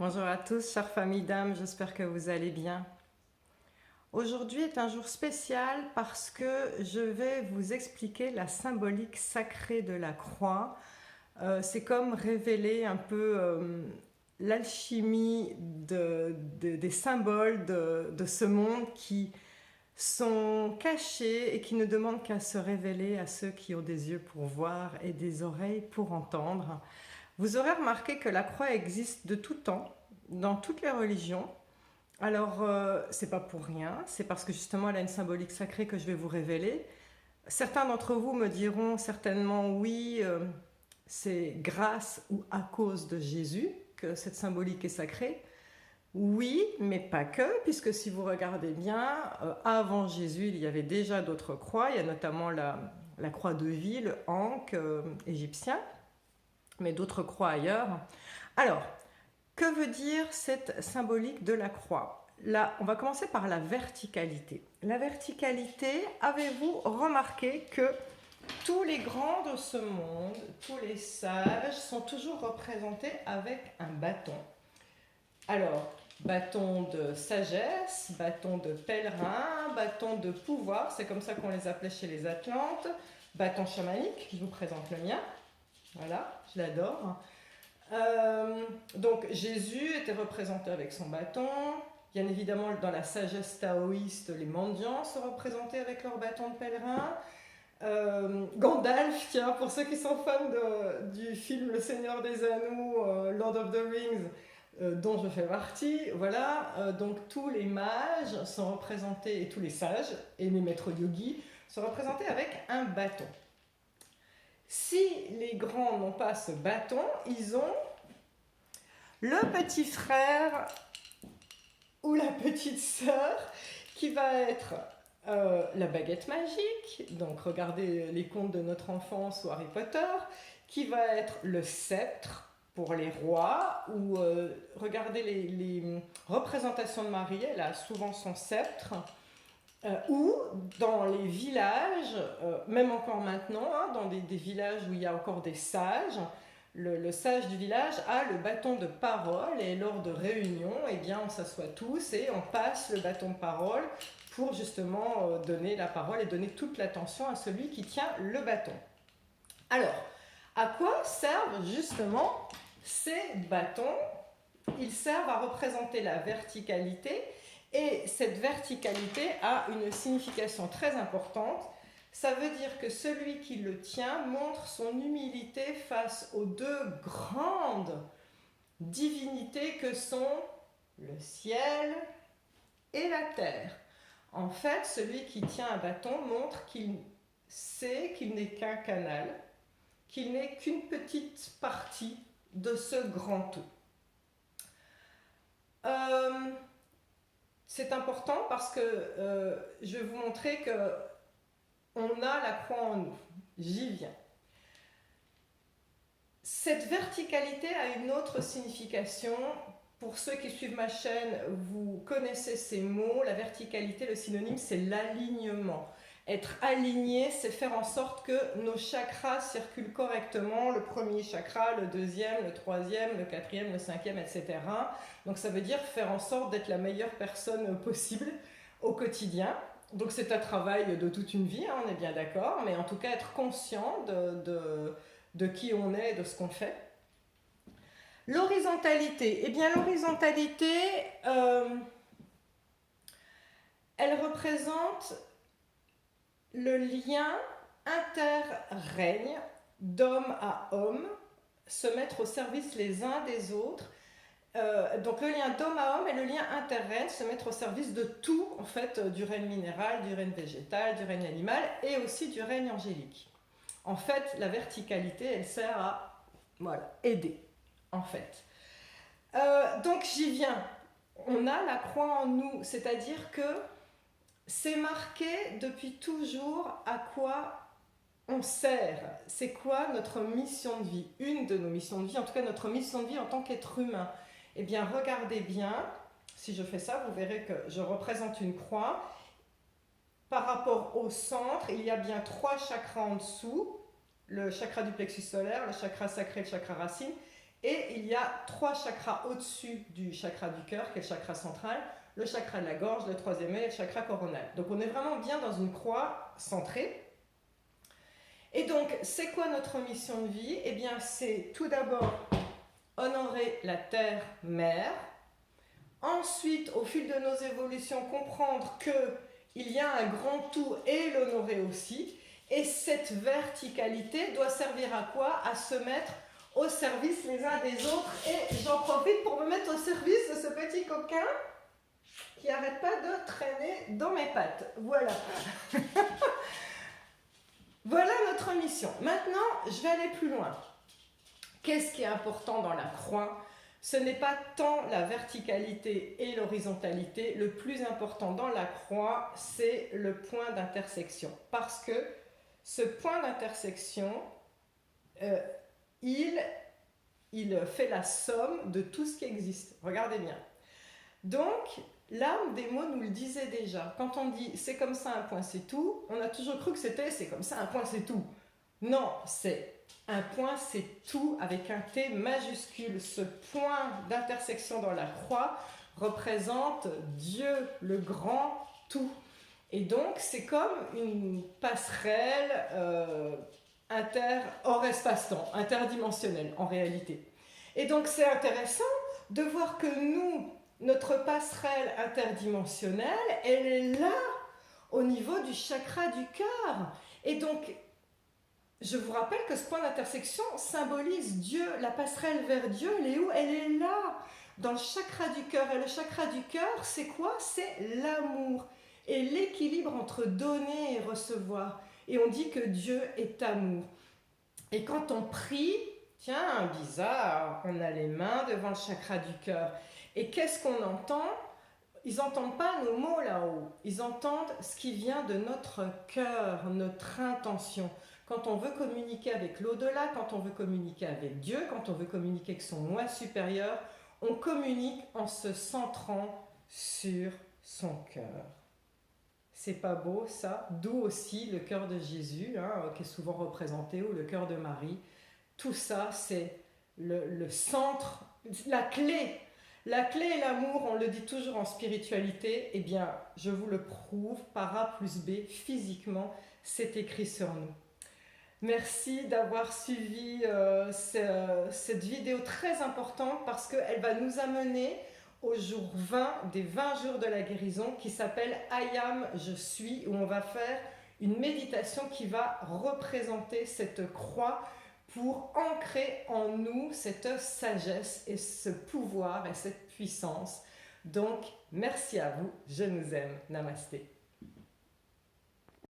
Bonjour à tous, chère famille d'âme, j'espère que vous allez bien. Aujourd'hui est un jour spécial parce que je vais vous expliquer la symbolique sacrée de la croix. C'est comme révéler un peu l'alchimie des symboles de ce monde qui sont cachés et qui ne demandent qu'à se révéler à ceux qui ont des yeux pour voir et des oreilles pour entendre. Vous aurez remarqué que la croix existe de tout temps, dans toutes les religions. Alors, c'est pas pour rien, c'est parce que justement elle a une symbolique sacrée que je vais vous révéler. Certains d'entre vous me diront certainement oui, c'est grâce ou à cause de Jésus que cette symbolique est sacrée. Oui, mais pas que, puisque si vous regardez bien, avant Jésus, il y avait déjà d'autres croix. Il y a notamment la croix de vie, le ankh égyptien, mais d'autres croix ailleurs. Alors, que veut dire cette symbolique de la croix? Là, on va commencer par la verticalité. La verticalité, avez-vous remarqué que tous les grands de ce monde, tous les sages, sont toujours représentés avec un bâton? Alors, bâton de sagesse, bâton de pèlerin, bâton de pouvoir, c'est comme ça qu'on les appelait chez les Atlantes, bâton chamanique, je vous présente le mien, voilà, je l'adore. Donc Jésus était représenté avec son bâton. Bien évidemment, dans la sagesse taoïste, les mendiants sont représentés avec leur bâton de pèlerin. Gandalf, tiens, pour ceux qui sont fans du film Le Seigneur des Anneaux, Lord of the Rings, dont je fais partie, voilà, donc tous les mages sont représentés, et tous les sages, et les maîtres yogis, sont représentés avec un bâton. Si les grands n'ont pas ce bâton, ils ont le petit frère ou la petite sœur qui va être la baguette magique, donc regardez les contes de notre enfance ou Harry Potter, qui va être le sceptre pour les rois, ou regardez les représentations de Marie, elle a souvent son sceptre. Ou dans les villages, même encore maintenant, hein, dans des villages où il y a encore des sages, le sage du village a le bâton de parole et lors de réunions, eh bien, on s'assoit tous et on passe le bâton de parole pour justement donner la parole et donner toute l'attention à celui qui tient le bâton. Alors, à quoi servent justement ces bâtons? Ils servent à représenter la verticalité. Et cette verticalité a une signification très importante. Ça veut dire que celui qui le tient montre son humilité face aux deux grandes divinités que sont le ciel et la terre. En fait, celui qui tient un bâton montre qu'il sait qu'il n'est qu'un canal, qu'il n'est qu'une petite partie de ce grand tout. C'est important parce que je vais vous montrer qu'on a la croix en nous. J'y viens. Cette verticalité a une autre signification. Pour ceux qui suivent ma chaîne, vous connaissez ces mots. La verticalité, le synonyme, c'est l'alignement. Être aligné, c'est faire en sorte que nos chakras circulent correctement. Le premier chakra, le deuxième, le troisième, le quatrième, le cinquième, etc. Donc ça veut dire faire en sorte d'être la meilleure personne possible au quotidien. Donc c'est un travail de toute une vie, hein, on est bien d'accord, mais en tout cas être conscient de qui on est et de ce qu'on fait. L'horizontalité, eh bien l'horizontalité, elle représente le lien inter-règne d'homme à homme, se mettre au service les uns des autres. Donc le lien d'homme à homme et le lien inter-règne, se mettre au service de tout, en fait, du règne minéral, du règne végétal, du règne animal et aussi du règne angélique. En fait, la verticalité, elle sert à aider, en fait. Donc j'y viens. On a la croix en nous, c'est-à-dire que c'est marqué depuis toujours à quoi on sert. C'est quoi notre mission de vie? Une de nos missions de vie, en tout cas notre mission de vie en tant qu'être humain. Eh bien, regardez bien, si je fais ça, vous verrez que je représente une croix. Par rapport au centre, il y a bien 3 chakras en dessous, le chakra du plexus solaire, le chakra sacré, le chakra racine, Et il y a 3 chakras au-dessus du chakra du cœur, qui est le chakra central, le chakra de la gorge, le troisième œil et le chakra coronal. Donc on est vraiment bien dans une croix centrée. Et donc, c'est quoi notre mission de vie? Eh bien, c'est tout d'abord honorer la terre-mère. Ensuite, au fil de nos évolutions, comprendre qu'il y a un grand tout et l'honorer aussi. Et cette verticalité doit servir à quoi? À se mettre au service les uns des autres. Et j'en profite pour me mettre au service de ce petit coquin qui n'arrête pas de traîner dans mes pattes. Voilà. Voilà notre mission. Maintenant, je vais aller plus loin. Qu'est-ce qui est important dans la croix? Ce n'est pas tant la verticalité et l'horizontalité. Le plus important dans la croix, c'est le point d'intersection. Parce que ce point d'intersection, il fait la somme de tout ce qui existe. Regardez bien. Donc, l'âme des mots nous le disait déjà. Quand on dit c'est comme ça, un point, c'est tout, on a toujours cru que c'était c'est comme ça, un point, c'est tout. Non, c'est un point, c'est tout avec un T majuscule. Ce point d'intersection dans la croix représente Dieu, le grand tout. Et donc, c'est comme une passerelle hors espace-temps, interdimensionnelle en réalité. Et donc, c'est intéressant de voir que nous, notre passerelle interdimensionnelle, elle est là, au niveau du chakra du cœur. Et donc, je vous rappelle que ce point d'intersection symbolise Dieu, la passerelle vers Dieu, elle est où? Elle est là, dans le chakra du cœur. Et le chakra du cœur, c'est quoi? C'est l'amour et l'équilibre entre donner et recevoir. Et on dit que Dieu est amour. Et quand on prie, tiens, bizarre, on a les mains devant le chakra du cœur. Et qu'est-ce qu'on entend? Ils n'entendent pas nos mots là-haut, ils entendent ce qui vient de notre cœur, notre intention. Quand on veut communiquer avec l'au-delà, quand on veut communiquer avec Dieu, quand on veut communiquer avec son moi supérieur, on communique en se centrant sur son cœur. C'est pas beau ça? D'où aussi le cœur de Jésus, qui est souvent représenté, ou le cœur de Marie. Tout ça, c'est le centre, la clé. La clé est l'amour, on le dit toujours en spiritualité. Eh bien, je vous le prouve par A plus B, physiquement, c'est écrit sur nous. Merci d'avoir suivi cette vidéo très importante parce qu'elle va nous amener au jour 20 des 20 jours de la guérison qui s'appelle I am, je suis, où on va faire une méditation qui va représenter cette croix pour ancrer en nous cette sagesse et ce pouvoir et cette puissance. Donc, merci à vous, je nous aime. Namasté.